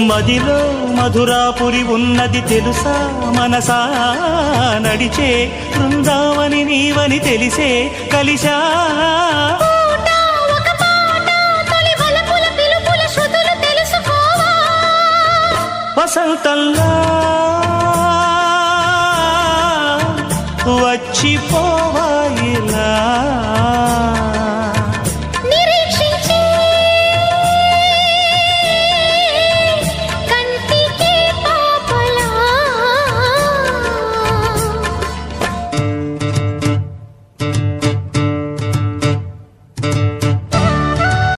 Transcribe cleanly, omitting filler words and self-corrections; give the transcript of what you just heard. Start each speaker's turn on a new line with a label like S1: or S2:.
S1: మదిలో మధురాపురి ఉన్నది తెలుసా మనసా నడిచే బృందావని నీవని తెలిసే కలిశా వసంతంలో